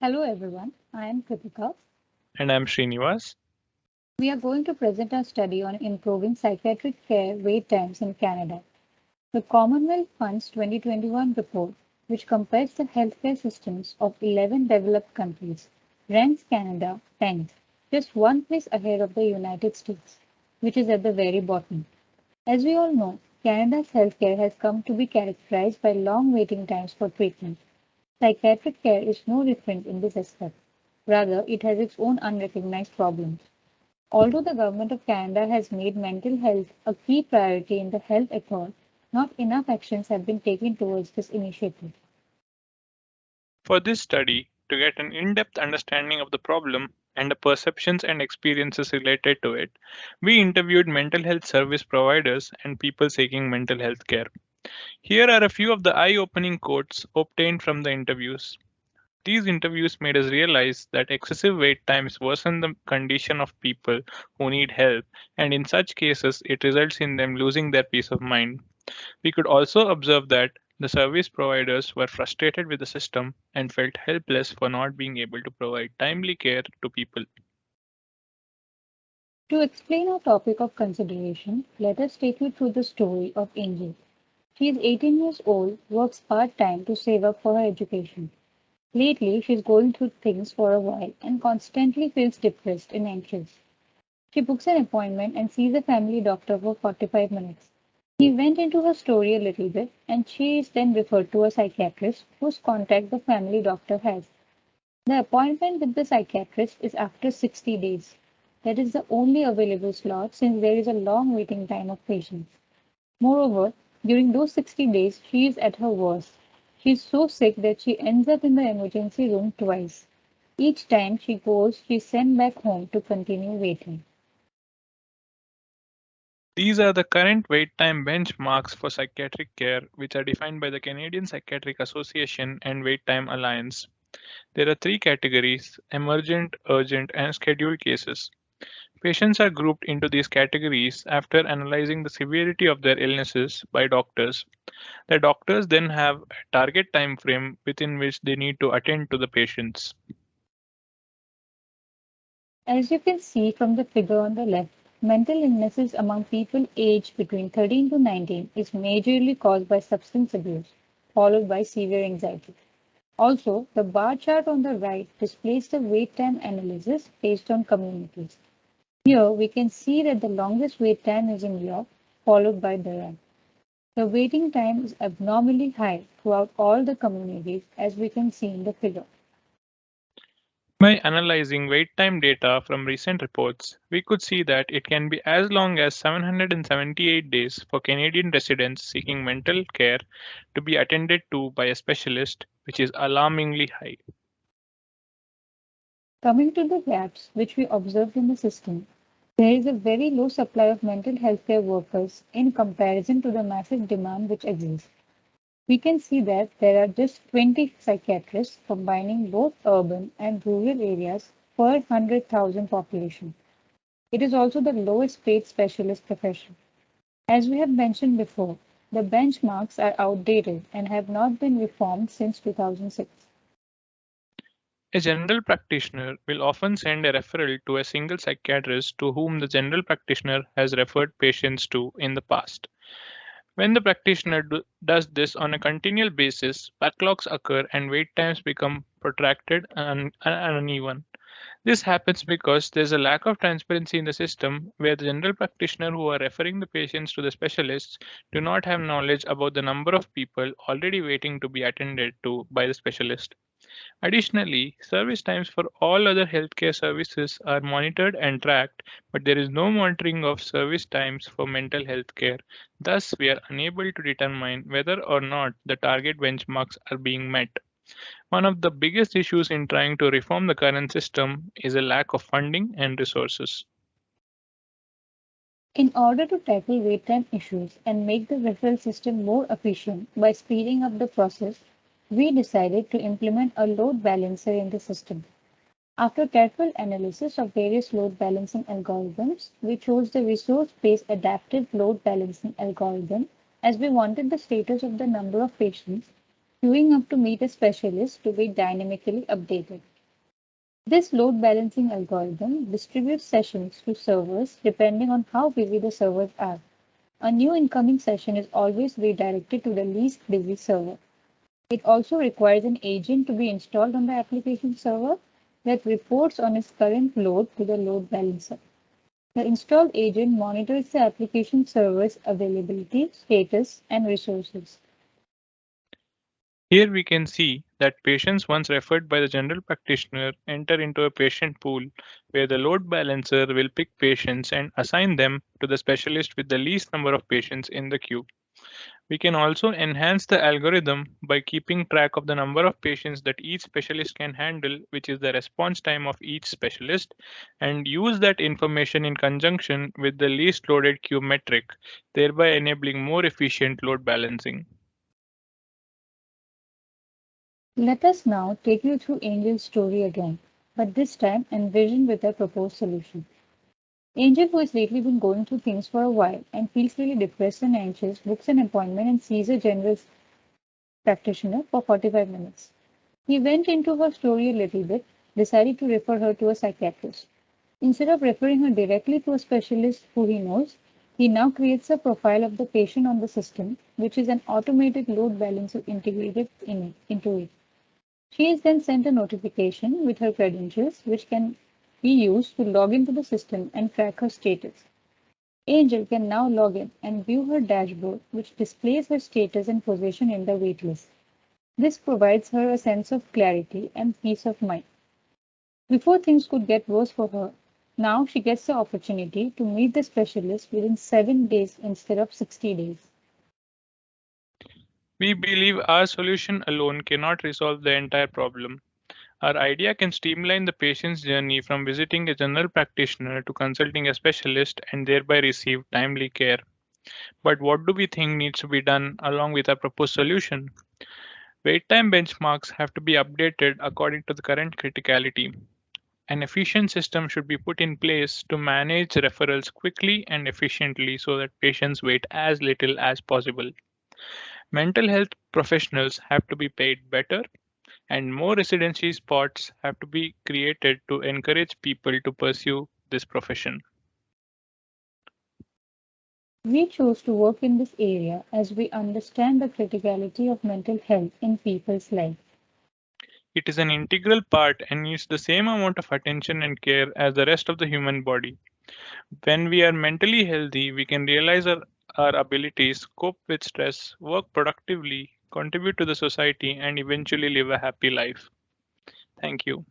Hello everyone, I am Krittika. And I'm Srinivas. We are going to present our study on improving psychiatric care wait times in Canada. The Commonwealth Fund's 2021 report, which compares the healthcare systems of 11 developed countries, ranks Canada 10th, just one place ahead of the United States, which is at the very bottom. As we all know, Canada's healthcare has come to be characterized by long waiting times for treatment. Psychiatric care is no different in this aspect. Rather, it has its own unrecognized problems. Although the Government of Canada has made mental health a key priority in the Health Accord, not enough actions have been taken towards this initiative. For this study, to get an in depth understanding of the problem and the perceptions and experiences related to it, we interviewed mental health service providers and people seeking mental health care. Here are a few of the eye opening quotes obtained from the interviews. These interviews made us realize that excessive wait times worsen the condition of people who need help, and in such cases, it results in them losing their peace of mind. We could also observe that the service providers were frustrated with the system and felt helpless for not being able to provide timely care to people. To explain our topic of consideration, let us take you through the story of Angel. She is 18 years old, works part time to save up for her education. Lately, she is going through things for a while and constantly feels depressed and anxious. She books an appointment and sees a family doctor for 45 minutes. He went into her story a little bit, and she is then referred to a psychiatrist whose contact the family doctor has. The appointment with the psychiatrist is after 60 days. That is the only available slot since there is a long waiting time of patients. Moreover, during those 60 days, she is at her worst. She is so sick that she ends up in the emergency room twice. Each time she goes, she is sent back home to continue waiting. These are the current wait time benchmarks for psychiatric care, which are defined by the Canadian Psychiatric Association and Wait Time Alliance. There are three categories: emergent, urgent, and scheduled cases. Patients are grouped into these categories after analyzing the severity of their illnesses by doctors. The doctors then have a target time frame within which they need to attend to the patients. As you can see from the figure on the left, mental illnesses among people aged between 13 to 19 is majorly caused by substance abuse, followed by severe anxiety. Also, the bar chart on the right displays the wait time analysis based on communities. Here we can see that the longest wait time is in York, followed by Durham. The waiting time is abnormally high throughout all the communities, as we can see in the figure. By analyzing wait time data from recent reports, we could see that it can be as long as 778 days for Canadian residents seeking mental care to be attended to by a specialist, which is alarmingly high. Coming to the gaps which we observed in the system, there is a very low supply of mental health care workers in comparison to the massive demand which exists. We can see that there are just 20 psychiatrists combining both urban and rural areas per 100,000 population. It is also the lowest paid specialist profession. As we have mentioned before, the benchmarks are outdated and have not been reformed since 2006. A general practitioner will often send a referral to a single psychiatrist to whom the general practitioner has referred patients to in the past. When the practitioner does this on a continual basis, backlogs occur and wait times become protracted and uneven. This happens because there's a lack of transparency in the system where the general practitioner who are referring the patients to the specialists do not have knowledge about the number of people already waiting to be attended to by the specialist. Additionally, service times for all other healthcare services are monitored and tracked, but there is no monitoring of service times for mental health care. Thus, we are unable to determine whether or not the target benchmarks are being met. One of the biggest issues in trying to reform the current system is a lack of funding and resources. In order to tackle wait time issues and make the referral system more efficient by speeding up the process, we decided to implement a load balancer in the system. After careful analysis of various load balancing algorithms, we chose the resource-based adaptive load balancing algorithm as we wanted the status of the number of patients queuing up to meet a specialist to be dynamically updated. This load balancing algorithm distributes sessions to servers depending on how busy the servers are. A new incoming session is always redirected to the least busy server. It also requires an agent to be installed on the application server that reports on its current load to the load balancer. The installed agent monitors the application server's availability, status, and resources. Here we can see that patients once referred by the general practitioner enter into a patient pool where the load balancer will pick patients and assign them to the specialist with the least number of patients in the queue. We can also enhance the algorithm by keeping track of the number of patients that each specialist can handle, which is the response time of each specialist, and use that information in conjunction with the least loaded queue metric, thereby enabling more efficient load balancing. Let us now take you through Angel's story again, but this time envisioned with a proposed solution. Angel, who has lately been going through things for a while and feels really depressed and anxious, books an appointment and sees a general practitioner for 45 minutes. He went into her story a little bit, decided to refer her to a psychiatrist. Instead of referring her directly to a specialist who he knows, he now creates a profile of the patient on the system, which is an automated load balancer integrated into it. She is then sent a notification with her credentials, which can be used to log into the system and track her status. Angel can now log in and view her dashboard, which displays her status and position in the waitlist. This provides her a sense of clarity and peace of mind. Before things could get worse for her, now she gets the opportunity to meet the specialist within 7 days instead of 60 days. We believe our solution alone cannot resolve the entire problem. Our idea can streamline the patient's journey from visiting a general practitioner to consulting a specialist and thereby receive timely care. But what do we think needs to be done along with our proposed solution? Wait time benchmarks have to be updated according to the current criticality. An efficient system should be put in place to manage referrals quickly and efficiently so that patients wait as little as possible. Mental health professionals have to be paid better, and more residency spots have to be created to encourage people to pursue this profession. We chose to work in this area as we understand the criticality of mental health in people's lives. It is an integral part and needs the same amount of attention and care as the rest of the human body. When we are mentally healthy, we can realize our abilities, cope with stress, work productively, contribute to the society, and eventually live a happy life. Thank you.